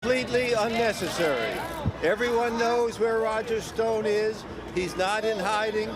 Completely unnecessary. Everyone knows where Roger Stone is. He's not in hiding.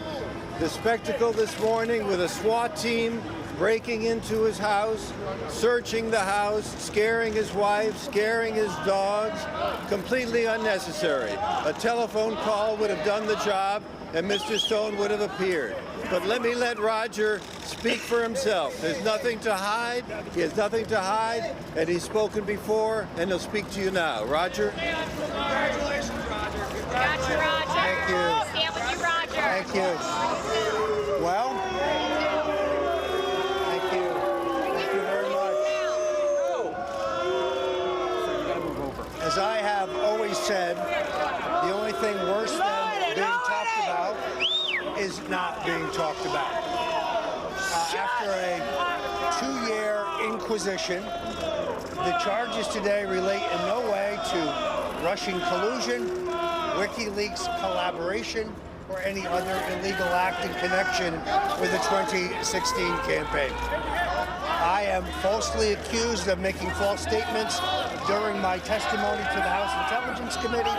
The spectacle this morning with a SWAT team breaking into his house, searching the house, scaring his wife, scaring his dogs, completely unnecessary. A telephone call would have done the job and Mr. Stone would have appeared. But let Roger speak for himself. There's nothing to hide. He has nothing to hide, and he's spoken before, and he'll speak to you now. Roger? Congratulations, Roger. Gotcha, Roger. Thank you. Stand with you, Roger. Thank you. Well, thank you. Thank you very much. As I have always said, the only thing worse than being talked about is not being talked about. After a 2-year inquisition, the charges today relate in no way to Russian collusion, WikiLeaks collaboration, or any other illegal act in connection with the 2016 campaign. I am falsely accused of making false statements during my testimony to the House Intelligence Committee.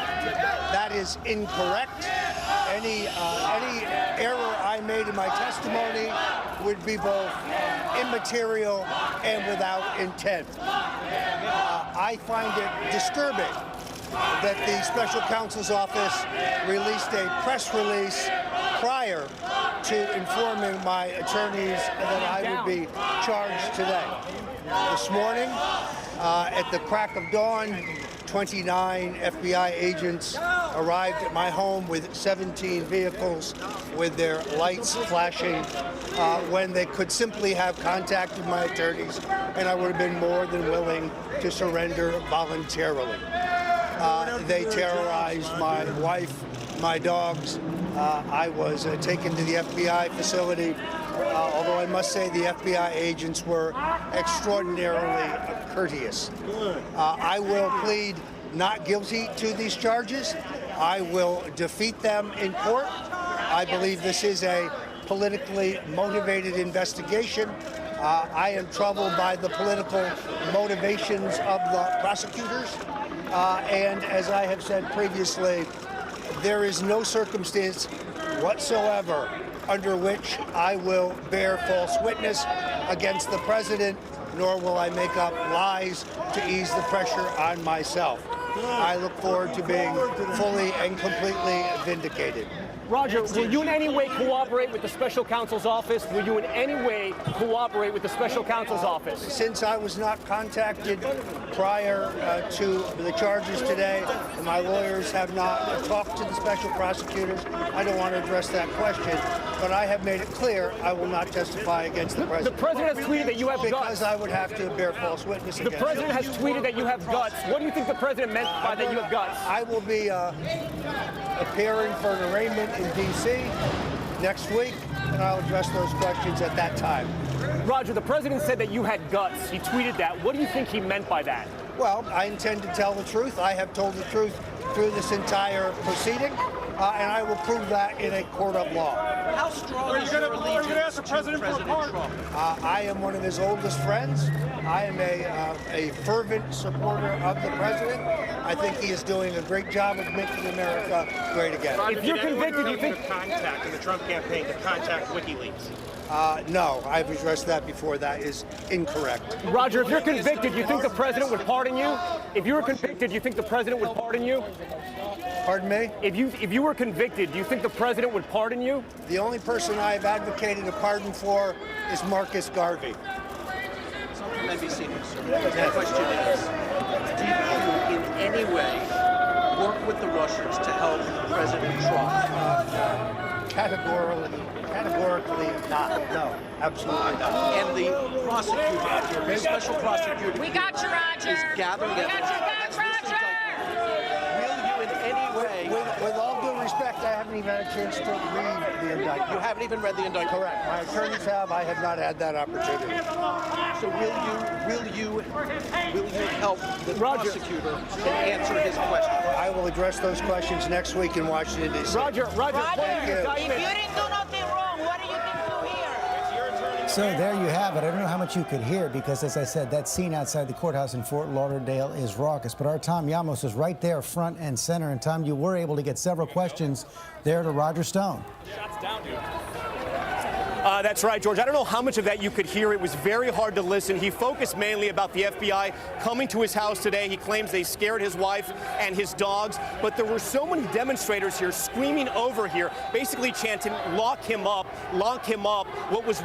That is incorrect. Any error I made in my testimony would be both immaterial and without intent. I find it disturbing that the Special Counsel's Office released a press release prior to informing my attorneys that I would be charged today. This morning, at the crack of dawn, 29 FBI agents arrived at my home with 17 vehicles with their lights flashing when they could simply have contacted my attorneys, and I would have been more than willing to surrender voluntarily. They terrorized my wife, my dogs. I was taken to the FBI facility, although I must say the FBI agents were extraordinarily courteous. I will plead not guilty to these charges. I will defeat them in court. I believe this is a politically motivated investigation. I am troubled by the political motivations of the prosecutors. And as I have said previously, there is no circumstance whatsoever under which I will bear false witness against the president, nor will I make up lies to ease the pressure on myself. I look forward to being fully and completely vindicated. Roger, will you in any way cooperate with the Special Counsel's Office? Will you in any way cooperate with the Special Counsel's Office? Since I was not contacted prior to the charges today, and my lawyers have not talked to the special prosecutors, I don't want to address that question, but I have made it clear I will not testify against the president. The president has tweeted that you have guts. Because I would have to bear false witness against him. The president has tweeted that you have guts. What do you think the president meant by that you have guts? I will be appearing for an arraignment in D.C. next week, and I'll address those questions at that time. Roger, the president said that you had guts. He tweeted that. What do you think he meant by that? Well, I intend to tell the truth. I have told the truth through this entire proceeding, and I will prove that in a court of law. How strong is your allegiance to President Trump? I am one of his oldest friends. I am a fervent supporter of the president. I think he is doing a great job of making America great again. If you're convicted, you think contact in the Trump campaign to contact WikiLeaks? No, I've addressed that before. That is incorrect. Roger, if you're convicted, you think the president would pardon you? If you were convicted, you think the president would pardon you? Pardon me? If you were convicted, do you think the president would pardon you? The only person I have advocated a pardon for is Marcus Garvey. NBC News, sir. The question is, do you in any way work with the Russians to help President Trump? Categorically not. No, absolutely not. And the prosecutor, the special prosecutor, We got you, Roger. is gathering We got your evidence. back, Roger. Will you in any way? With all due respect, I haven't even had a chance to read the indictment. You haven't even read the indictment. Correct. My attorneys have. I have not had that opportunity. So will you help the prosecutor and answer his question? I will address those questions next week in Washington, D.C. Roger, Thank you. If you didn't do nothing wrong, what do you think you here? So there you have it. I don't know how much you could hear because, as I said, that scene outside the courthouse in Fort Lauderdale is raucous. But our Tom Llamos is right there, front and center. And, Tom, you were able to get several questions there to Roger Stone. Shots down, dude. That's right, George. I don't know how much of that you could hear. It was very hard to listen. He focused mainly about the FBI coming to his house today. He claims they scared his wife and his dogs. But there were so many demonstrators here screaming over here, basically chanting, lock him up, lock him up, what was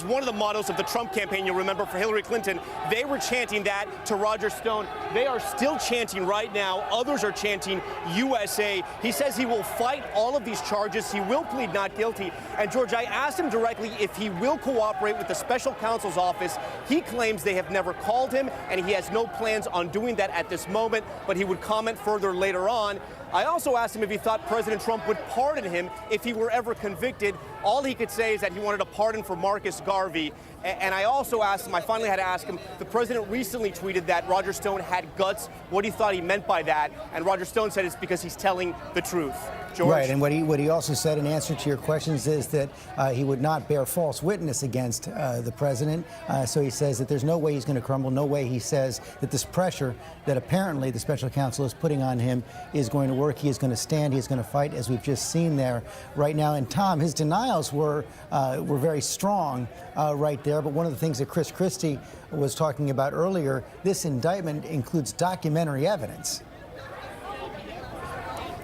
one of the mottos of the Trump campaign, you'll remember, for Hillary Clinton. They were chanting that to Roger Stone. They are still chanting right now. Others are chanting USA. He says he will fight all of these charges. He will plead not guilty. And, George, I asked him directly if he will cooperate with the special counsel's office. He claims they have never called him, and he has no plans on doing that at this moment, but he would comment further later on. I also asked him if he thought President Trump would pardon him if he were ever convicted. All he could say is that he wanted a pardon for Marcus Garvey. And I also asked him, I finally had to ask him, the president recently tweeted that Roger Stone had guts, what he thought he meant by that. And Roger Stone said it's because he's telling the truth. George? Right, and what he also said in answer to your questions is that he would not bear false witness against the president. So he says that there's no way he's going to crumble, no way, he says, that this pressure that apparently the special counsel is putting on him is going to work. He is going to stand, he is going to fight, as we've just seen there right now. And Tom, his denials were very strong right there. But one of the things that Chris Christie was talking about earlier, this indictment includes documentary evidence.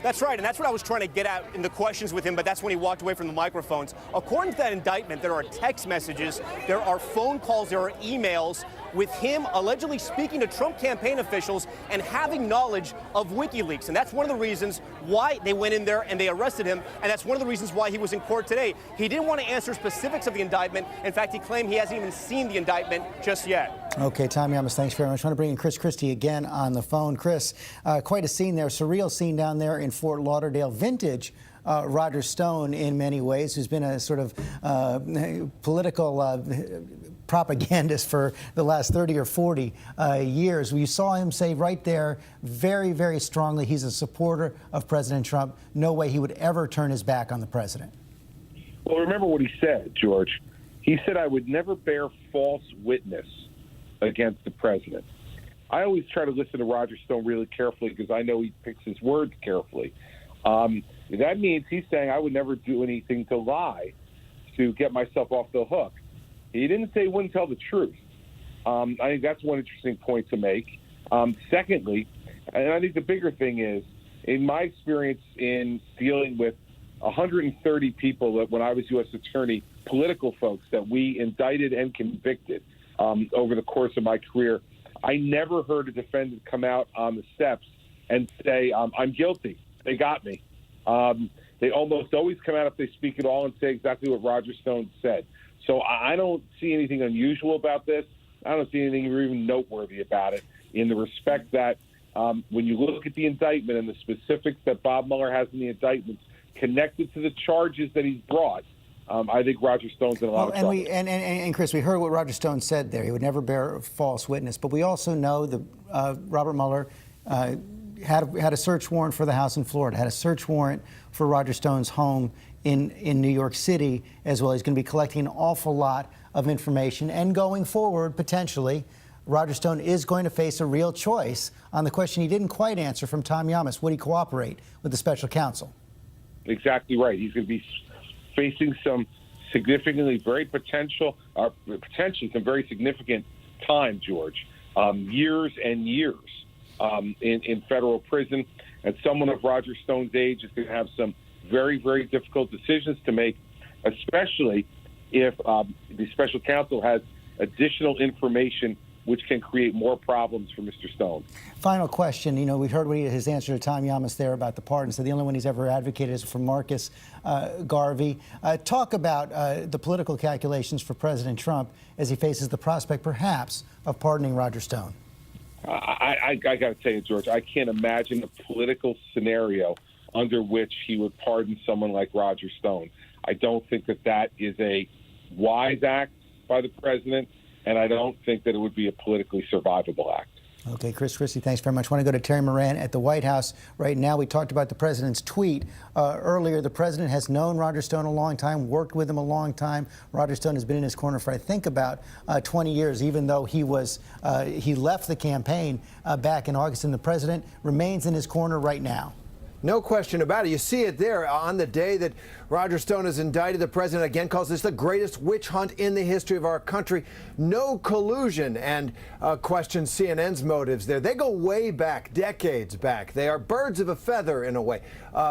That's right, and that's what I was trying to get at in the questions with him, but that's when he walked away from the microphones. According to that indictment, there are text messages, there are phone calls, there are emails with him allegedly speaking to Trump campaign officials and having knowledge of WikiLeaks. And that's one of the reasons why they went in there and they arrested him, and that's one of the reasons why he was in court today. He didn't want to answer specifics of the indictment. In fact, he claimed he hasn't even seen the indictment just yet. Okay, Tom Llamos, thanks very much. I want to bring in Chris Christie again on the phone. Chris, quite a scene there, surreal scene down there in Fort Lauderdale. Vintage Roger Stone in many ways, who's been a sort of political propagandist for the last 30 or 40 years. You saw him say right there very, very strongly he's a supporter of President Trump. No way he would ever turn his back on the president. Well, remember what he said, George. He said, I would never bear false witness against the president. I always try to listen to Roger Stone really carefully because I know he picks his words carefully. That means he's saying I would never do anything to lie to get myself off the hook. He didn't say he wouldn't tell the truth. I think that's one interesting point to make. Secondly, and I think the bigger thing is, in my experience in dealing with 130 people that when I was U.S. attorney, political folks that we indicted and convicted over the course of my career, I never heard a defendant come out on the steps and say, I'm guilty. They got me. They almost always come out, if they speak at all, and say exactly what Roger Stone said. So I don't see anything unusual about this. I don't see anything even noteworthy about it in the respect that when you look at the indictment and the specifics that Bob Mueller has in the indictments connected to the charges that he's brought, I think Roger Stone's in a lot of trouble. And Chris, we heard what Roger Stone said there. He would never bear false witness. But we also know that Robert Mueller had a search warrant for the house in Florida, had a search warrant for Roger Stone's home in New York City as well. He's going to be collecting an awful lot of information. And going forward, potentially, Roger Stone is going to face a real choice on the question he didn't quite answer from Tom Llamos. Would he cooperate with the special counsel? Exactly right. He's going to be facing some significantly potentially some very significant time, George. Years and years in federal prison. And someone of Roger Stone's age is going to have some very, very difficult decisions to make, especially if the special counsel has additional information which can create more problems for Mr. Stone. Final question. You know, we heard his answer to Tom Llamos there about the pardon. So the only one he's ever advocated is for Marcus Garvey. Talk about the political calculations for President Trump as he faces the prospect, perhaps, of pardoning Roger Stone. I got to tell you, George, I can't imagine a political scenario under which he would pardon someone like Roger Stone. I don't think that is a wise act by the president, and I don't think that it would be a politically survivable act. Okay, Chris Christie, thanks very much. I want to go to Terry Moran at the White House right now. We talked about the president's tweet earlier. The president has known Roger Stone a long time, worked with him a long time. Roger Stone has been in his corner for, I think, about 20 years, even though he left the campaign back in August, and the president remains in his corner right now. No question about it. You see it there on the day that Roger Stone is indicted. The president again calls this the greatest witch hunt in the history of our country. No collusion, and questions CNN's motives there. They go way back, decades back. They are birds of a feather in a way.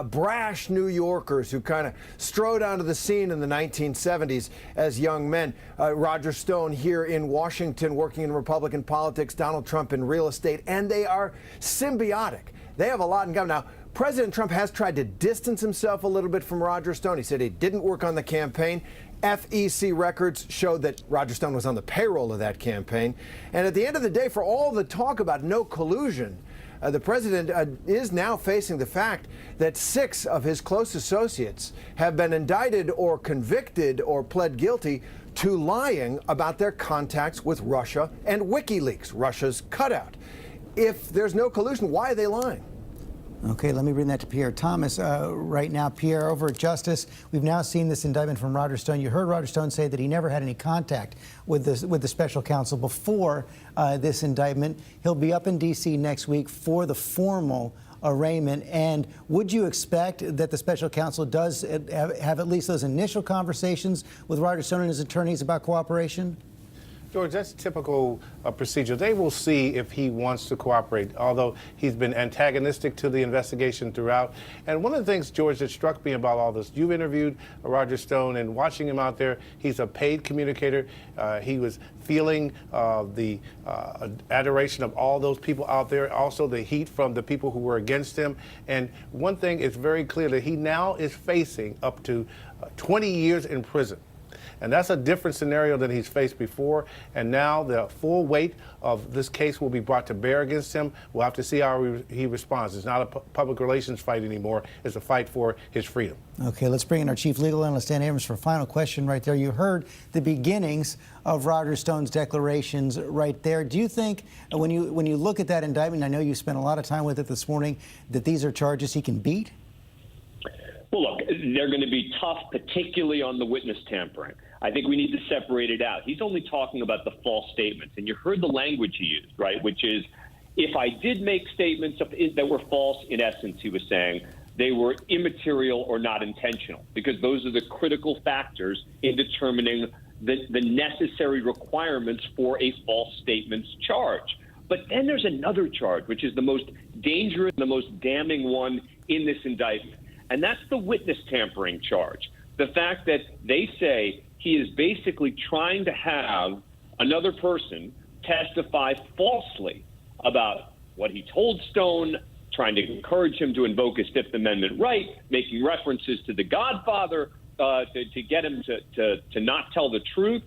Brash New Yorkers who kind of strode onto the scene in the 1970s as young men. Roger Stone here in Washington working in Republican politics, Donald Trump in real estate, and they are symbiotic. They have a lot in common. Now, President Trump has tried to distance himself a little bit from Roger Stone. He said he didn't work on the campaign. FEC records showed that Roger Stone was on the payroll of that campaign. And at the end of the day, for all the talk about no collusion, the president is now facing the fact that 6 of his close associates have been indicted or convicted or pled guilty to lying about their contacts with Russia and WikiLeaks, Russia's cutout. If there's no collusion, why are they lying? Okay, let me bring that to Pierre Thomas right now. Pierre, over at Justice, we've now seen this indictment from Roger Stone. You heard Roger Stone say that he never had any contact with the special counsel before this indictment. He'll be up in D.C. next week for the formal arraignment. And would you expect that the special counsel does have at least those initial conversations with Roger Stone and his attorneys about cooperation? George, that's typical procedure. They will see if he wants to cooperate, although he's been antagonistic to the investigation throughout. And one of the things, George, that struck me about all this, you've interviewed Roger Stone, and watching him out there, he's a paid communicator. He was feeling the adoration of all those people out there, also the heat from the people who were against him. And one thing is very clear, that he now is facing up to 20 years in prison. And that's a different scenario than he's faced before. And now the full weight of this case will be brought to bear against him. We'll have to see how he responds. It's not a public relations fight anymore. It's a fight for his freedom. Okay, let's bring in our chief legal analyst, Dan Abrams, for a final question right there. You heard the beginnings of Roger Stone's declarations right there. Do you think, when you look at that indictment, I know you spent a lot of time with it this morning, that these are charges he can beat? Well, look, they're going to be tough, particularly on the witness tampering. I think we need to separate it out. He's only talking about the false statements. And you heard the language he used, right, which is, if I did make statements that were false, in essence, he was saying, they were immaterial or not intentional, because those are the critical factors in determining the necessary requirements for a false statements charge. But then there's another charge, which is the most dangerous, the most damning one in this indictment. And that's the witness tampering charge. The fact that they say he is basically trying to have another person testify falsely about what he told Stone, trying to encourage him to invoke his Fifth Amendment right, making references to the Godfather to get him to not tell the truth.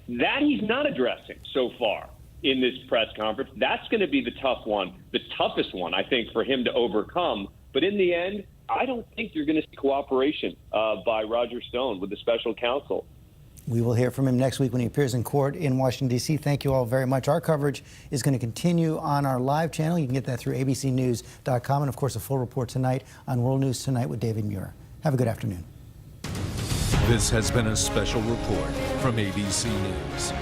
That he's not addressing so far in this press conference. That's going to be the tough one, the toughest one, I think, for him to overcome. But in the end, I don't think you're going to see cooperation by Roger Stone with the special counsel. We will hear from him next week when he appears in court in Washington, D.C. Thank you all very much. Our coverage is going to continue on our live channel. You can get that through abcnews.com. And, of course, a full report tonight on World News Tonight with David Muir. Have a good afternoon. This has been a special report from ABC News.